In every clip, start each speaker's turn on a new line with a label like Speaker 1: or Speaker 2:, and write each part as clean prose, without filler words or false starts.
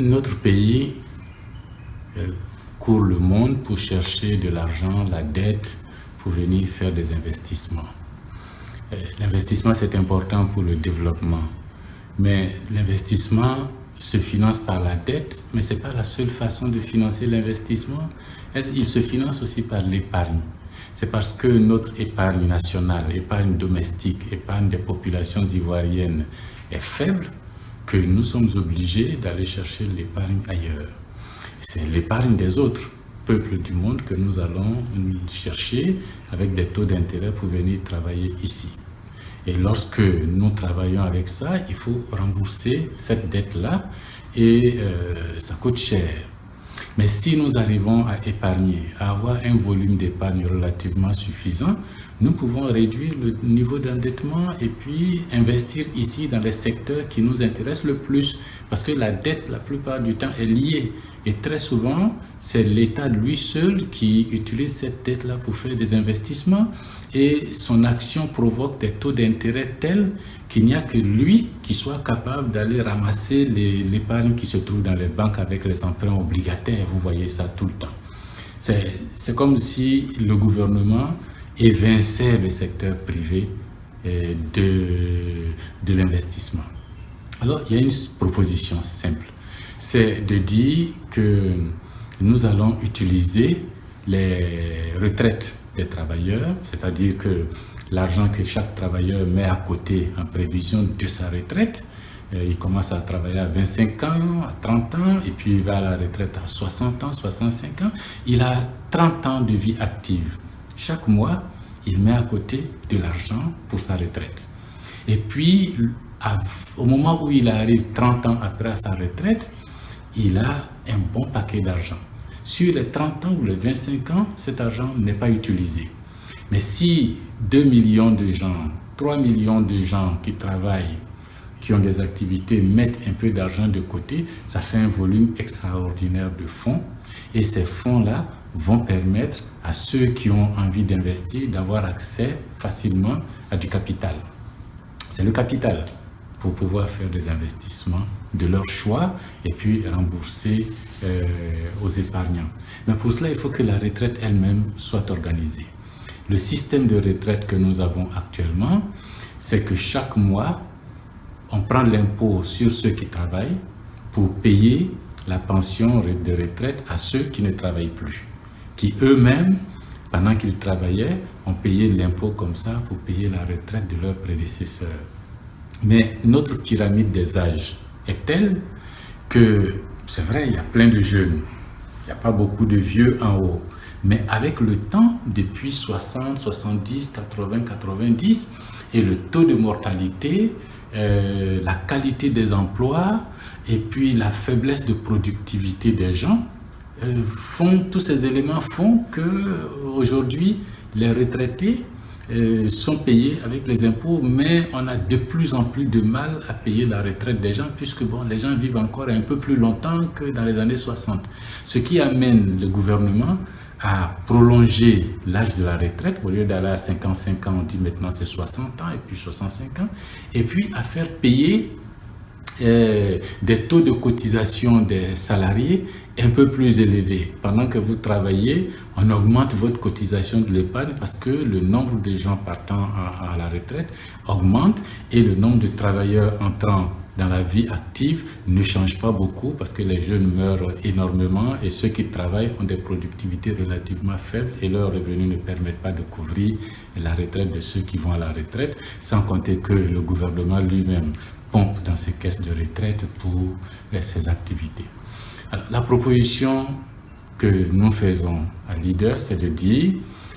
Speaker 1: Notre pays court le monde pour chercher de l'argent, la dette, pour venir faire des investissements. L'investissement, c'est important pour le développement. Mais l'investissement se finance par la dette, mais ce n'est pas la seule façon de financer l'investissement. Il se finance aussi par l'épargne. C'est parce que notre épargne nationale, épargne domestique, épargne des populations ivoiriennes est faible que nous sommes obligés d'aller chercher l'épargne ailleurs. C'est l'épargne des autres peuples du monde que nous allons chercher avec des taux d'intérêt pour venir travailler ici. Et lorsque nous travaillons avec ça, il faut rembourser cette dette-là et ça coûte cher. Mais si nous arrivons à épargner, à avoir un volume d'épargne relativement suffisant, nous pouvons réduire le niveau d'endettement et puis investir ici dans les secteurs qui nous intéressent le plus. Parce que la dette, la plupart du temps, est liée. Et très souvent, c'est l'État lui seul qui utilise cette dette-là pour faire des investissements. Et son action provoque des taux d'intérêt tels qu'il n'y a que lui qui soit capable d'aller ramasser l'épargne qui se trouve dans les banques avec les emprunts obligataires. Vous voyez ça tout le temps. C'est comme si le gouvernement évinçait le secteur privé de l'investissement. Alors, il y a une proposition simple. C'est de dire que nous allons utiliser les retraites des travailleurs, c'est-à-dire que l'argent que chaque travailleur met à côté en prévision de sa retraite, il commence à travailler à 25 ans, à 30 ans, et puis il va à la retraite à 60 ans, 65 ans. Il a 30 ans de vie active. Chaque mois, il met à côté de l'argent pour sa retraite. Et puis, au moment où il arrive 30 ans après sa retraite, il a un bon paquet d'argent. Sur les 30 ans ou les 25 ans, cet argent n'est pas utilisé. Mais si 2 millions de gens, 3 millions de gens qui travaillent, qui ont des activités, mettent un peu d'argent de côté, ça fait un volume extraordinaire de fonds. Et ces fonds-là vont permettre à ceux qui ont envie d'investir d'avoir accès facilement à du capital. C'est le capital pour pouvoir faire des investissements de leur choix et puis rembourser aux épargnants. Mais pour cela, il faut que la retraite elle-même soit organisée. Le système de retraite que nous avons actuellement, c'est que chaque mois, on prend l'impôt sur ceux qui travaillent pour payer la pension de retraite à ceux qui ne travaillent plus, qui eux-mêmes, pendant qu'ils travaillaient, ont payé l'impôt comme ça pour payer la retraite de leurs prédécesseurs. Mais notre pyramide des âges est telle que, c'est vrai, il y a plein de jeunes, il n'y a pas beaucoup de vieux en haut. Mais avec le temps, depuis 60, 70, 80, 90, et le taux de mortalité, la qualité des emplois, et puis la faiblesse de productivité des gens, tous ces éléments font qu'aujourd'hui, les retraités sont payés avec les impôts, mais on a de plus en plus de mal à payer la retraite des gens, puisque les gens vivent encore un peu plus longtemps que dans les années 60. Ce qui amène le gouvernement à prolonger l'âge de la retraite. Au lieu d'aller à 55 ans, on dit maintenant c'est 60 ans et puis 65 ans, et puis à faire payer des taux de cotisation des salariés un peu plus élevés. Pendant que vous travaillez, on augmente votre cotisation de l'épargne parce que le nombre de gens partant à la retraite augmente et le nombre de travailleurs entrant dans la vie active ne change pas beaucoup parce que les jeunes meurent énormément et ceux qui travaillent ont des productivités relativement faibles et leurs revenus ne permettent pas de couvrir la retraite de ceux qui vont à la retraite, sans compter que le gouvernement lui-même pompe dans ses caisses de retraite pour ses activités. Alors, la proposition que nous faisons à Leader, c'est de dire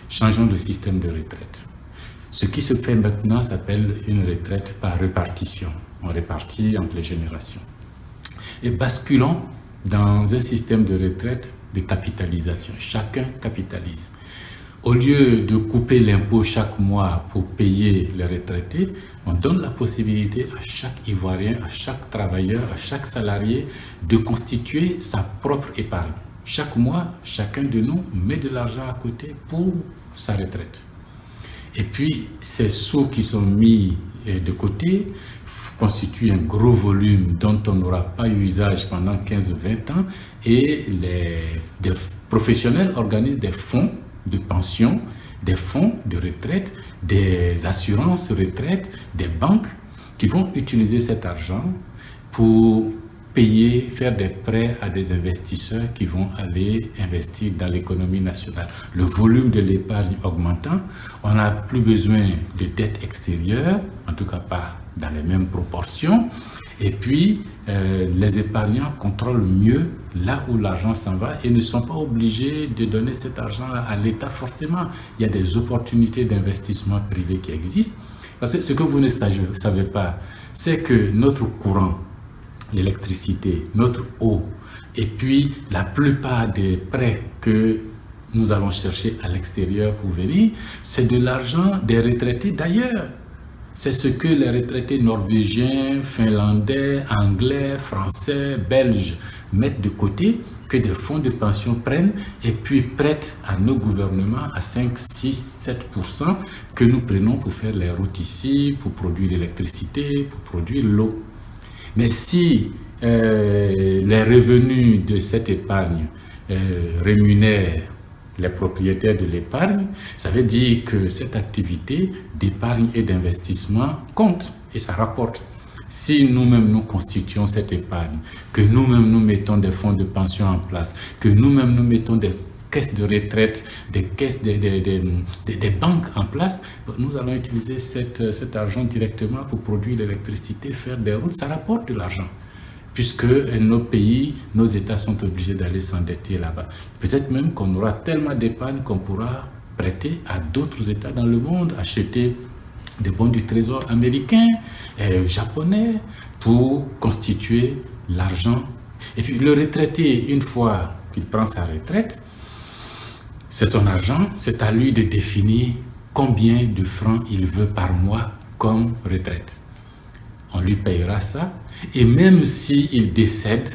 Speaker 1: changeons le système de retraite. Ce qui se fait maintenant s'appelle une retraite par répartition. On répartit entre les générations. Et basculons dans un système de retraite de capitalisation. Chacun capitalise. Au lieu de couper l'impôt chaque mois pour payer les retraités, on donne la possibilité à chaque Ivoirien, à chaque travailleur, à chaque salarié de constituer sa propre épargne. Chaque mois, chacun de nous met de l'argent à côté pour sa retraite. Et puis, ces sous qui sont mis de côté constitue un gros volume dont on n'aura pas eu usage pendant 15-20 ans, et des professionnels organisent des fonds de pension, des fonds de retraite, des assurances retraite, des banques qui vont utiliser cet argent pour payer, faire des prêts à des investisseurs qui vont aller investir dans l'économie nationale. Le volume de l'épargne augmentant, on n'a plus besoin de dette extérieure, en tout cas pas dans les mêmes proportions. Et puis, les épargnants contrôlent mieux là où l'argent s'en va et ne sont pas obligés de donner cet argent à l'État forcément. Il y a des opportunités d'investissement privé qui existent. Parce que ce que vous ne savez pas, c'est que notre courant, l'électricité, notre eau, et puis la plupart des prêts que nous allons chercher à l'extérieur pour venir, c'est de l'argent des retraités d'ailleurs. C'est ce que les retraités norvégiens, finlandais, anglais, français, belges mettent de côté, que des fonds de pension prennent et puis prêtent à nos gouvernements à 5, 6, 7% que nous prenons pour faire les routes ici, pour produire l'électricité, pour produire l'eau. Mais si les revenus de cette épargne rémunèrent les propriétaires de l'épargne, ça veut dire que cette activité d'épargne et d'investissement compte et ça rapporte. Si nous-mêmes nous constituons cette épargne, que nous-mêmes nous mettons des fonds de pension en place, que nous-mêmes nous mettons des caisses de retraite, des caisses des banques en place, nous allons utiliser cet argent directement pour produire l'électricité, faire des routes, ça rapporte de l'argent. Puisque nos pays, nos États sont obligés d'aller s'endetter là-bas. Peut-être même qu'on aura tellement d'épargne qu'on pourra prêter à d'autres États dans le monde, acheter des bons du trésor américain, japonais, pour constituer l'argent. Et puis le retraité, une fois qu'il prend sa retraite, c'est son argent, c'est à lui de définir combien de francs il veut par mois comme retraite. On lui payera ça. Et même s'il décède,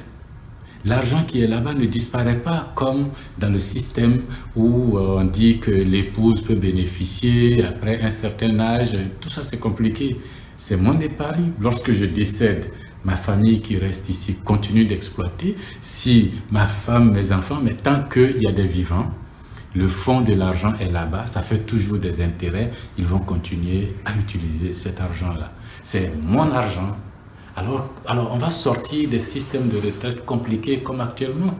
Speaker 1: l'argent qui est là-bas ne disparaît pas comme dans le système où on dit que l'épouse peut bénéficier après un certain âge. Tout ça, c'est compliqué. C'est mon épargne. Lorsque je décède, ma famille qui reste ici continue d'exploiter. Si ma femme, mes enfants, mais tant qu'il y a des vivants, le fond de l'argent est là-bas, ça fait toujours des intérêts. Ils vont continuer à utiliser cet argent-là. C'est mon argent. Alors, on va sortir des systèmes de retraite compliqués comme actuellement.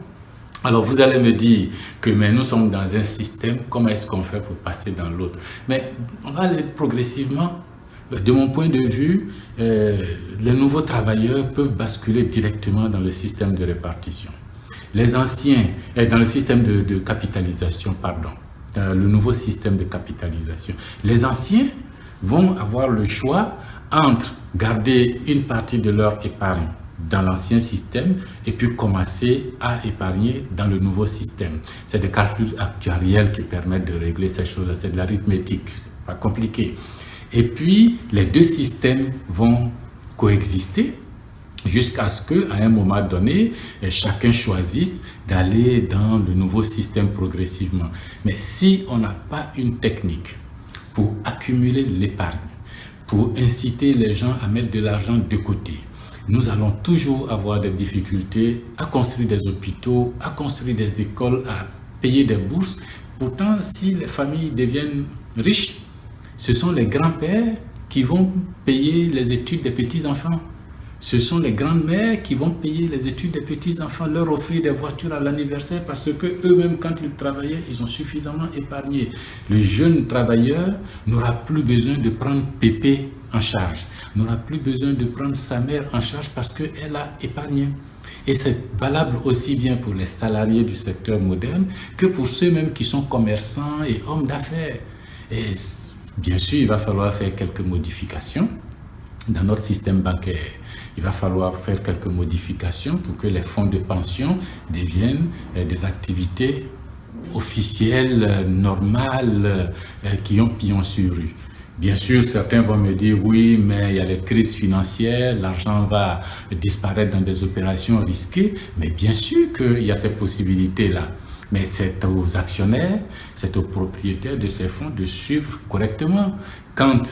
Speaker 1: Alors, vous allez me dire que mais nous sommes dans un système, comment est-ce qu'on fait pour passer dans l'autre? Mais on va aller progressivement. De mon point de vue, les nouveaux travailleurs peuvent basculer directement dans le système de répartition. Les anciens, dans le système de capitalisation, pardon, dans le nouveau système de capitalisation. Les anciens vont avoir le choix entre garder une partie de leur épargne dans l'ancien système et puis commencer à épargner dans le nouveau système. C'est des calculs actuariels qui permettent de régler ces choses-là. C'est de l'arithmétique, c'est pas compliqué. Et puis, les deux systèmes vont coexister jusqu'à ce qu'à un moment donné, chacun choisisse d'aller dans le nouveau système progressivement. Mais si on n'a pas une technique pour accumuler l'épargne, pour inciter les gens à mettre de l'argent de côté, nous allons toujours avoir des difficultés à construire des hôpitaux, à construire des écoles, à payer des bourses. Pourtant, si les familles deviennent riches, ce sont les grands-pères qui vont payer les études des petits-enfants. Ce sont les grandes-mères qui vont payer les études des petits-enfants, leur offrir des voitures à l'anniversaire parce que eux-mêmes, quand ils travaillaient, ils ont suffisamment épargné. Le jeune travailleur n'aura plus besoin de prendre pépé en charge, n'aura plus besoin de prendre sa mère en charge parce qu'elle a épargné. Et c'est valable aussi bien pour les salariés du secteur moderne que pour ceux-mêmes qui sont commerçants et hommes d'affaires. Et bien sûr, il va falloir faire quelques modifications dans notre système bancaire. Il va falloir faire quelques modifications pour que les fonds de pension deviennent des activités officielles, normales, qui ont pignon sur rue. Bien sûr, certains vont me dire, oui, mais il y a les crises financières, l'argent va disparaître dans des opérations risquées, mais bien sûr qu'il y a ces possibilités-là. Mais c'est aux actionnaires, c'est aux propriétaires de ces fonds de suivre correctement. Quand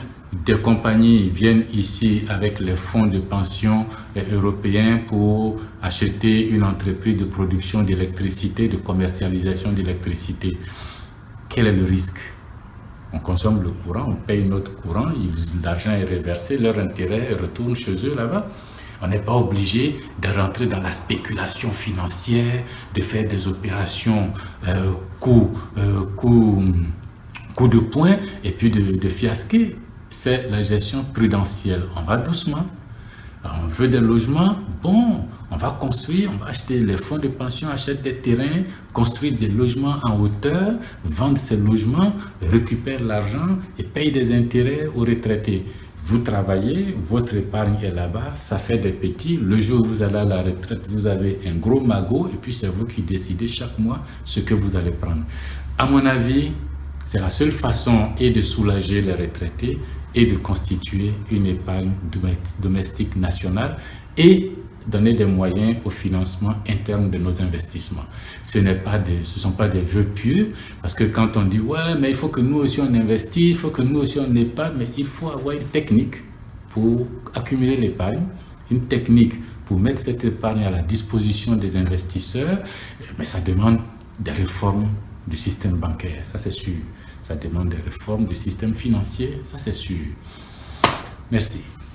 Speaker 1: des compagnies viennent ici avec les fonds de pension européens pour acheter une entreprise de production d'électricité, de commercialisation d'électricité, quel est le risque? On consomme le courant, on paye notre courant, l'argent est reversé, leur intérêt retourne chez eux là-bas. On n'est pas obligé de rentrer dans la spéculation financière, de faire des opérations coup de poing et puis de fiasquer. C'est la gestion prudentielle. On va doucement. On veut des logements, bon, on va construire, on va acheter les fonds de pension, achètent des terrains, construisent des logements en hauteur, vendent ces logements, récupèrent l'argent et payent des intérêts aux retraités. Vous travaillez, votre épargne est là-bas, ça fait des petits. Le jour où vous allez à la retraite, vous avez un gros magot et puis c'est vous qui décidez chaque mois ce que vous allez prendre. À mon avis, c'est la seule façon et de soulager les retraités et de constituer une épargne domestique nationale et donner des moyens au financement interne de nos investissements. Ce ne sont pas des vœux pieux, parce que quand on dit « ouais, mais il faut que nous aussi on investisse, il faut que nous aussi on épargne », mais il faut avoir une technique pour accumuler l'épargne, une technique pour mettre cette épargne à la disposition des investisseurs, mais ça demande des réformes du système bancaire, ça c'est sûr. Ça demande des réformes du système financier, ça c'est sûr. Merci.